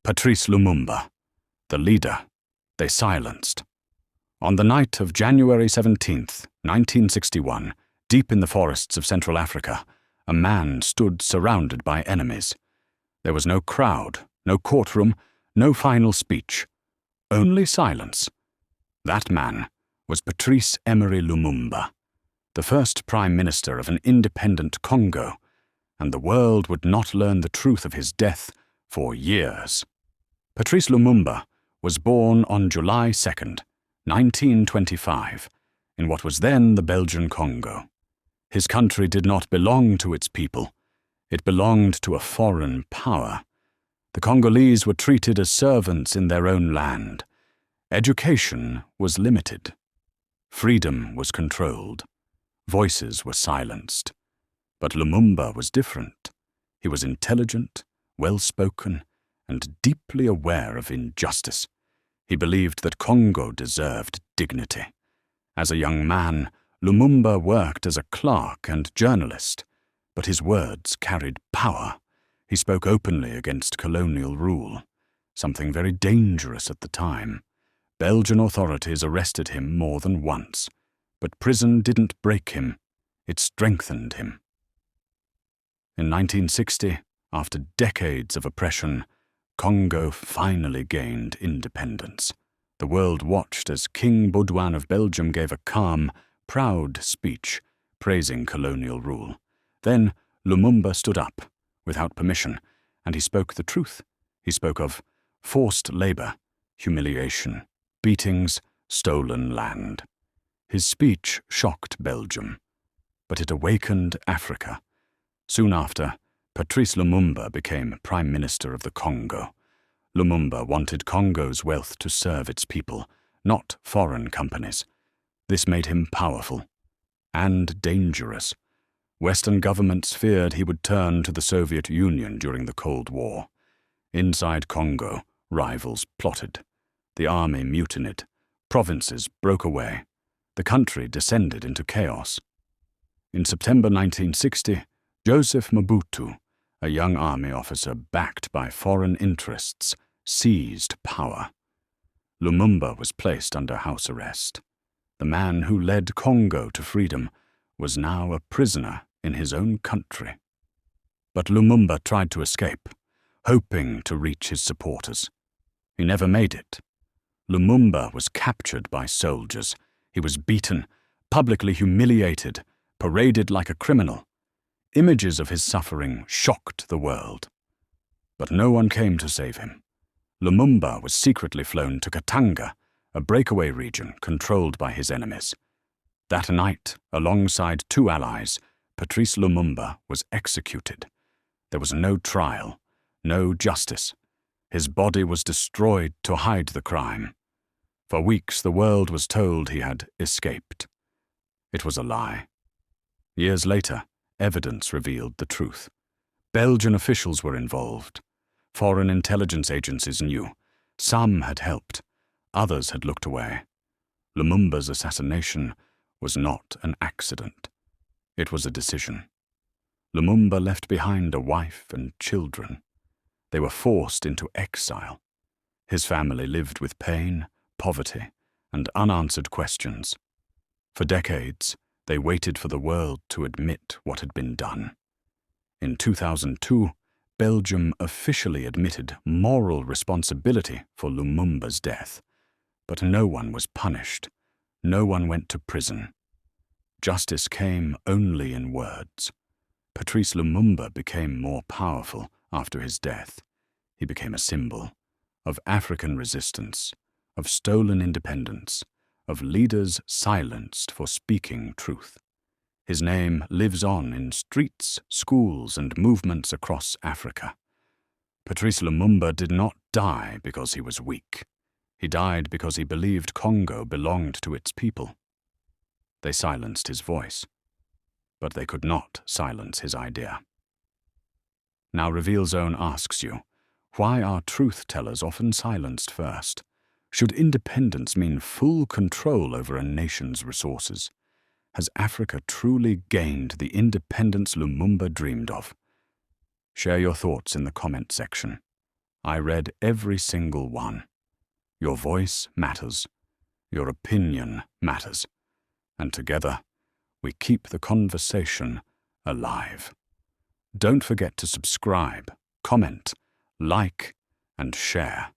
Patrice Lumumba, the leader they silenced. On the night of January 17th, 1961, deep in the forests of Central Africa, a man stood surrounded by enemies. There was no crowd, no courtroom, no final speech, only silence. That man was Patrice Emery Lumumba, the first Prime Minister of an independent Congo, and the world would not learn the truth of his death for years. Patrice Lumumba was born on July 2nd, 1925, in what was then the Belgian Congo. His country did not belong to its people. It belonged to a foreign power. The Congolese were treated as servants in their own land. Education was limited. Freedom was controlled. Voices were silenced. But Lumumba was different. He was intelligent, well-spoken, and deeply aware of injustice. He believed that Congo deserved dignity. As a young man, Lumumba worked as a clerk and journalist, but his words carried power. He spoke openly against colonial rule, something very dangerous at the time. Belgian authorities arrested him more than once, but prison didn't break him, it strengthened him. In 1960, after decades of oppression, Congo finally gained independence. The world watched as King Baudouin of Belgium gave a calm, proud speech praising colonial rule. Then Lumumba stood up, without permission, and he spoke the truth. He spoke of forced labor, humiliation, beatings, stolen land. His speech shocked Belgium, but it awakened Africa. Soon after, Patrice Lumumba became Prime Minister of the Congo. Lumumba wanted Congo's wealth to serve its people, not foreign companies. This made him powerful and dangerous. Western governments feared he would turn to the Soviet Union during the Cold War. Inside Congo, rivals plotted. The army mutinied. Provinces broke away. The country descended into chaos. In September 1960, Joseph Mobutu, a young army officer backed by foreign interests, seized power. Lumumba was placed under house arrest. The man who led Congo to freedom was now a prisoner in his own country. But Lumumba tried to escape, hoping to reach his supporters. He never made it. Lumumba was captured by soldiers. He was beaten, publicly humiliated, paraded like a criminal. Images of his suffering shocked the world. But no one came to save him. Lumumba was secretly flown to Katanga, a breakaway region controlled by his enemies. That night, alongside two allies, Patrice Lumumba was executed. There was no trial, no justice. His body was destroyed to hide the crime. For weeks the world was told he had escaped. It was a lie. Years later, evidence revealed the truth. Belgian officials were involved. Foreign intelligence agencies knew. Some had helped. Others had looked away. Lumumba's assassination was not an accident. It was a decision. Lumumba left behind a wife and children. They were forced into exile. His family lived with pain, poverty, and unanswered questions. For decades, they waited for the world to admit what had been done. In 2002, Belgium officially admitted moral responsibility for Lumumba's death. But no one was punished. No one went to prison. Justice came only in words. Patrice Lumumba became more powerful after his death. He became a symbol of African resistance, of stolen independence, of leaders silenced for speaking truth. His name lives on in streets, schools, and movements across Africa. Patrice Lumumba did not die because he was weak. He died because he believed Congo belonged to its people. They silenced his voice, but they could not silence his idea. Now Reveal Zone asks you, why are truth-tellers often silenced first? Should independence mean full control over a nation's resources? Has Africa truly gained the independence Lumumba dreamed of? Share your thoughts in the comment section. I read every single one. Your voice matters. Your opinion matters. And together, we keep the conversation alive. Don't forget to subscribe, comment, like, and share.